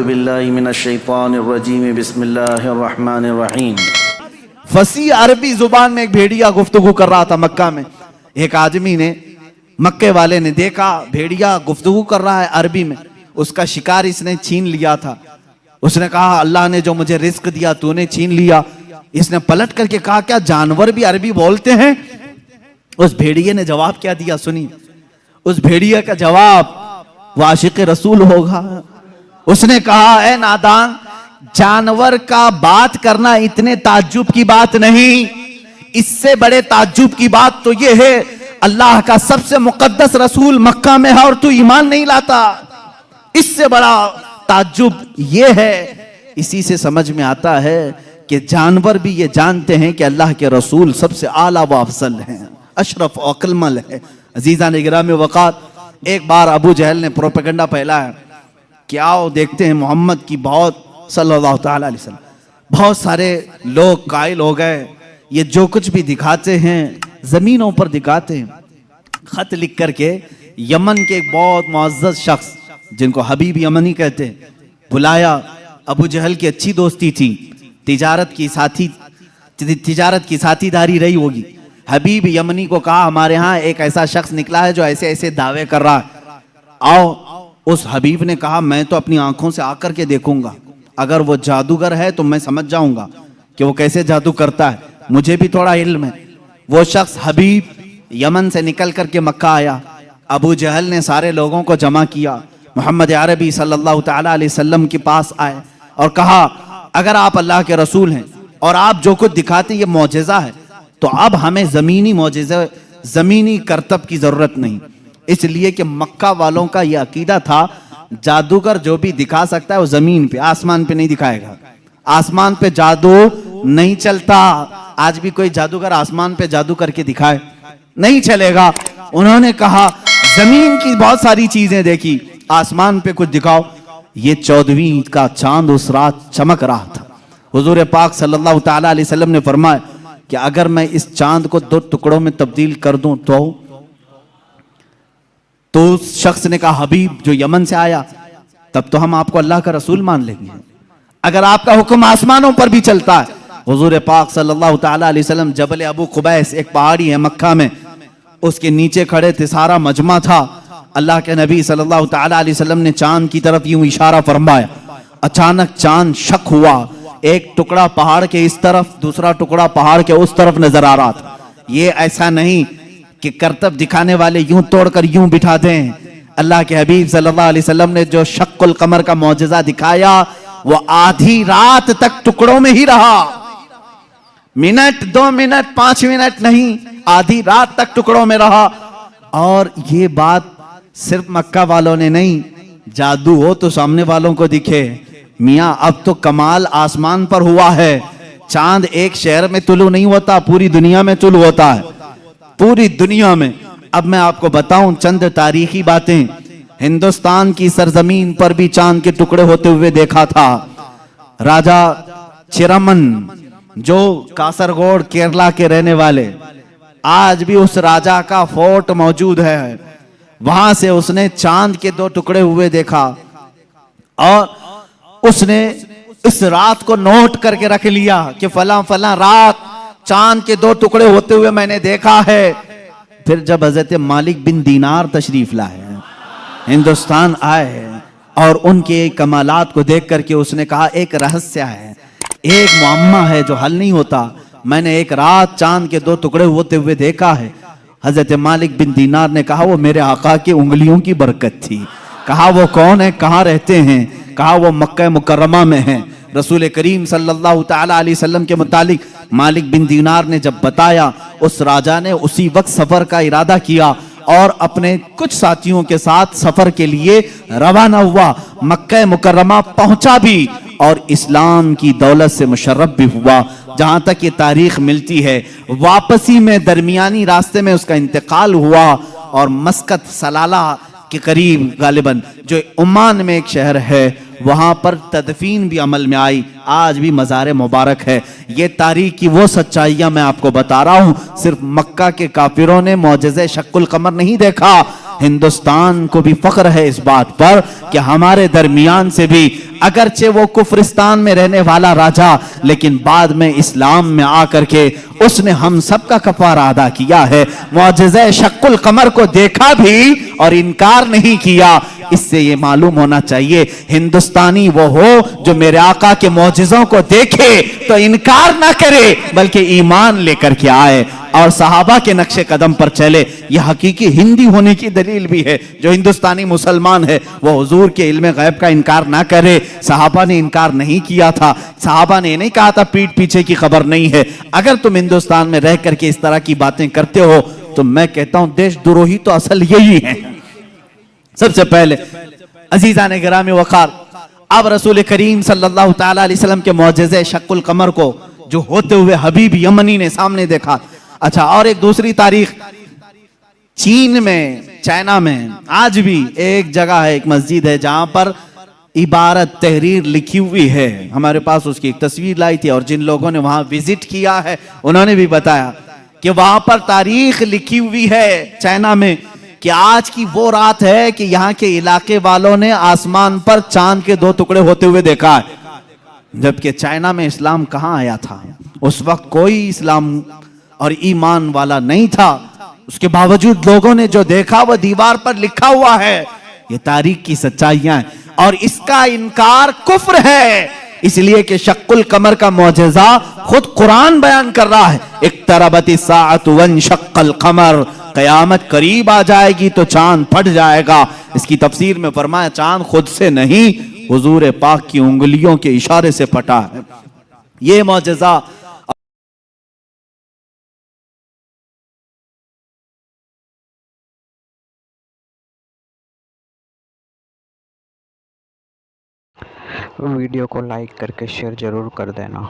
اعوذ باللہ من الشیطان الرجیم بسم اللہ الرحمن الرحیم۔ فصیح عربی زبان میں ایک بھیڑیا گفتگو کر رہا تھا مکہ میں۔ ایک آدمی نے، مکے والے نے دیکھا بھیڑیا گفتگو کر رہا ہے عربی میں، اس کا شکار اس نے چھین لیا تھا۔ اس نے کہا اللہ نے جو مجھے رزق دیا تو نے چھین لیا۔ اس نے پلٹ کر کے کہا کیا جانور بھی عربی بولتے ہیں؟ اس بھیڑیے نے جواب کیا دیا، سنی اس بھیڑیے کا جواب، وہ عاشق رسول ہوگا۔ اس نے کہا اے نادان، جانور کا بات کرنا اتنے تعجب کی بات نہیں، اس سے بڑے تعجب کی بات تو یہ ہے اللہ کا سب سے مقدس رسول مکہ میں ہے اور تو ایمان نہیں لاتا۔ اس سے بڑا تعجب یہ ہے۔ اسی سے سمجھ میں آتا ہے کہ جانور بھی یہ جانتے ہیں کہ اللہ کے رسول سب سے اعلیٰ و افضل ہیں، اشرف و اکمل ہے۔ عزیزان گرامی وقات، ایک بار ابو جہل نے پروپیگنڈا پھیلایا کہ آؤ دیکھتے ہیں محمد کی بہت صلی اللہ تعالیٰ علیہ وسلم، بہت سارے لوگ قائل ہو گئے، یہ جو کچھ بھی دکھاتے ہیں زمینوں پر دکھاتے ہیں۔ خط لکھ کر کے یمن کے ایک بہت معزز شخص جن کو حبیب یمنی کہتے ہیں بلایا۔ ابو جہل کی اچھی دوستی تھی، تجارت کی ساتھی داری رہی ہوگی۔ حبیب یمنی کو کہا ہمارے ہاں ایک ایسا شخص نکلا ہے جو ایسے ایسے دعوے کر رہا ہے، آؤ۔ اس حبیب نے کہا میں تو اپنی آنکھوں سے آ کر کے دیکھوں گا، اگر وہ جادوگر ہے تو میں سمجھ جاؤں گا کہ وہ کیسے جادو کرتا ہے، مجھے بھی تھوڑا علم ہے۔ وہ شخص حبیب یمن سے نکل کر کے مکہ آیا۔ ابو جہل نے سارے لوگوں کو جمع کیا، محمد عربی صلی اللہ تعالیٰ علیہ وسلم کے پاس آئے اور کہا اگر آپ اللہ کے رسول ہیں اور آپ جو کچھ دکھاتے یہ معجزہ ہے تو اب ہمیں زمینی معجزہ، زمینی کرتب کی ضرورت نہیں۔ اس لیے کہ مکہ والوں کا یہ عقیدہ تھا جادوگر جو بھی دکھا سکتا ہے وہ زمین پہ، آسمان پہ نہیں دکھائے گا، آسمان پہ جادو نہیں چلتا۔ آج بھی کوئی جادوگر آسمان پہ جادو کر کے دکھائے نہیں چلے گا۔ انہوں نے کہا زمین کی بہت ساری چیزیں دیکھی، آسمان پہ کچھ دکھاؤ۔ یہ 14ویں کا چاند اس رات چمک رہا تھا۔ حضور پاک صلی اللہ تعالیٰ علیہ وسلم نے فرمایا کہ اگر میں اس چاند کو 2 ٹکڑوں میں تبدیل کر دوں تو اس شخص نے کہا حبیب جو یمن سے آیا تب تو ہم آپ کو اللہ کا رسول مان لیں گے، اگر آپ کا حکم آسمانوں پر بھی چلتا ہے۔ حضور پاک صلی اللہ تعالیٰ علیہ وسلم جبل ابو قبیس، ایک پہاڑی ہے مکہ میں، اس کے نیچے کھڑے تھے، سارا مجمع تھا۔ اللہ کے نبی صلی اللہ تعالیٰ علیہ وسلم نے چاند کی طرف یوں اشارہ فرمایا، اچانک چاند شک ہوا، ایک ٹکڑا پہاڑ کے اس طرف، دوسرا ٹکڑا پہاڑ کے اس طرف نظر آ رہا تھا۔ یہ ایسا نہیں کہ کرتب دکھانے والے یوں توڑ کر یوں بٹھا دیں۔ اللہ کے حبیب صلی اللہ علیہ وسلم نے جو شق القمر کا معجزہ دکھایا وہ آدھی رات تک ٹکڑوں میں ہی رہا، منٹ 2 منٹ 5 منٹ نہیں، آدھی رات تک ٹکڑوں میں رہا۔ اور یہ بات صرف مکہ والوں نے نہیں، جادو ہو تو سامنے والوں کو دکھے۔ میاں اب تو کمال آسمان پر ہوا ہے، چاند ایک شہر میں طلوع نہیں ہوتا، پوری دنیا میں طلوع ہوتا ہے، پوری دنیا میں۔ اب میں آپ کو بتاؤں چند تاریخی باتیں۔ ہندوستان کی سرزمین پر بھی چاند کے ٹکڑے ہوتے ہوئے دیکھا تھا۔ راجہ چرمن جو کاسرگوڑ کیرلا کے رہنے والے، آج بھی اس راجہ کا فورٹ موجود ہے، وہاں سے اس نے چاند کے 2 ٹکڑے ہوئے دیکھا اور اس نے اس رات کو نوٹ کر کے رکھ لیا کہ فلاں فلاں رات چاند کے 2 ٹکڑے ہوتے ہوئے میں نے دیکھا ہے۔ پھر جب حضرت مالک بن دینار تشریف لائے، ہندوستان آئے اور ان کے کمالات کو دیکھ کر کے اس نے کہا ایک رہسیہ ہے، ایک معمہ ہے جو حل نہیں ہوتا، میں نے ایک رات چاند کے 2 ٹکڑے ہوتے ہوئے دیکھا ہے۔ حضرت مالک بن دینار نے کہا وہ میرے آقا کی انگلیوں کی برکت تھی۔ کہا وہ کون ہے، کہاں رہتے ہیں؟ کہا وہ مکہ مکرمہ میں ہیں۔ رسول کریم صلی اللہ تعالیٰ علیہ وسلم کے متعلق مالک بن دینار نے جب بتایا، اس راجہ نے اسی وقت سفر کا ارادہ کیا اور اپنے کچھ ساتھیوں کے ساتھ سفر کے لیے روانہ ہوا، مکہ مکرمہ پہنچا بھی اور اسلام کی دولت سے مشرف بھی ہوا۔ جہاں تک یہ تاریخ ملتی ہے واپسی میں درمیانی راستے میں اس کا انتقال ہوا اور مسقط سلالہ کے قریب غالباً جو عمان میں ایک شہر ہے وہاں پر تدفین بھی عمل میں آئی، آج بھی مزار مبارک ہے۔ یہ تاریخ کی وہ سچائیاں میں آپ کو بتا رہا ہوں، صرف مکہ کے کافروں نے معجزہ شق القمر نہیں دیکھا، ہندوستان کو بھی فخر ہے اس بات پر کہ ہمارے درمیان سے بھی اگرچہ وہ کفرستان میں رہنے والا راجا لیکن بعد میں اسلام میں آ کر کے اس نے ہم سب کا کفارہ ادا کیا ہے. معجزہ شق القمر کو دیکھا بھی اور انکار نہیں کیا. اس سے یہ معلوم ہونا چاہیے ہندوستانی وہ ہو جو میرے آقا کے معجزوں کو دیکھے تو انکار نہ کرے بلکہ ایمان لے کر کے آئے اور صحابہ کے نقش قدم پر چلے. یہ حقیقی ہندی ہونے کی دلیل بھی ہے. جو ہندوستانی مسلمان ہے وہ حضور کے علم غیب کا انکار نہ کرے. صحابہ نے انکار نہیں کیا تھا. صحابہ نے نہیں کہا تھا پیٹ پیچھے کی خبر نہیں ہے. اگر تم ہندوستان میں رہ کر کے اس طرح کی باتیں کرتے ہو تو میں کہتا ہوں دیش دروہی تو اصل یہی ہے. سب سے پہلے عزیزان گرامی وقار اب رسول کریم صلی اللہ تعالی علیہ وسلم کے معجزے شق القمر کو جو ہوتے ہوئے حبیب یمنی نے سامنے دیکھا. اچھا اور ایک دوسری تاریخ چین میں چائنا میں آج بھی ایک جگہ ہے ایک مسجد ہے جہاں پر عبارت تحریر لکھی ہوئی ہے. ہمارے پاس اس کی ایک تصویر لائی تھی اور جن لوگوں نے وہاں وزٹ کیا ہے انہوں نے بھی بتایا کہ وہاں پر تاریخ لکھی ہوئی ہے چائنا میں کہ آج کی وہ رات ہے کہ یہاں کے علاقے والوں نے آسمان پر چاند کے 2 ٹکڑے ہوتے ہوئے دیکھا ہے. جبکہ چائنا میں اسلام کہاں آیا تھا؟ اس وقت کوئی اسلام اور ایمان والا نہیں تھا. اس کے باوجود لوگوں نے جو دیکھا وہ دیوار پر لکھا ہوا ہے. یہ تاریخ کی سچائیاں ہیں اور اس کا انکار کفر ہے. اس لیے کہ شق القمر کا معجزہ خود قرآن بیان کر رہا ہے. اقتربت الساعۃ وانشق القمر، قیامت قریب آ جائے گی تو چاند پھٹ جائے گا. اس کی تفسیر میں فرمایا چاند خود سے نہیں حضور پاک کی انگلیوں کے اشارے سے پھٹا ہے. یہ معجزہ ویڈیو کو لائک کر کے شیئر ضرور کر دینا.